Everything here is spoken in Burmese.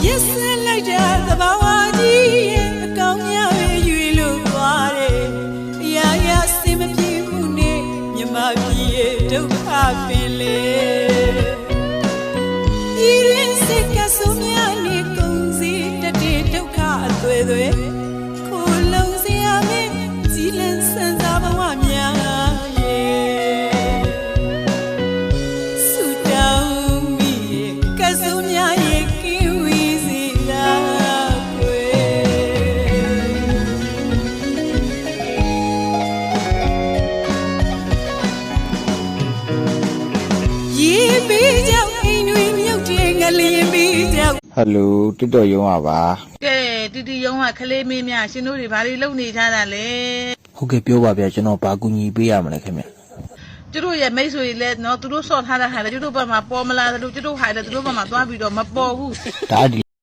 လိုက်ကြသဘာဝကြီးရဲ့အကောင်းများပဲရွေလို့သွားတယ်အရာရာစင်မပြေမှုနဲ့မြမပြည်ရဲ့ဒုက္ခပင်လေဒီရင်စိတ်ကဆိုးများနေကုန်စီတတဲ့ဒုက္ခအသွေးသွေးခိုးလုံးစရာမင်းကြီးလန်းစံစားဘဝများရဲ့ဆူတောင်းမိရဲ့ကဆိုးများရဲ့ကင်းဝေးစီတာကွယ်ရေပေးကြောင်အိမ်တွေမြုပ်တဲ့ငလျင်ပေးကြောင်ဟယ်လိုတစ်တော်ရုံးပါ ကဲတီတီရုံးကခလေးမင်းများရှင်တို့တွေဘာတွေလုပ်နေကြတာလဲ ဟုတ်ကဲ့ပြောပါဗျာကျွန်တော်ဘာကူညီပေးရမလဲခင်ဗျ သူတို့ရဲ့မိတ်ဆွေလဲနော်သူတို့ဆော့ထားတာဟာလေသူတို့ဘက်မှာပေါ်မလာတယ်လို့သူတို့ဟာလေသူတို့ဘက်မှာသွားပြီးတော့မပေါ်ဘူး ဒါဒီ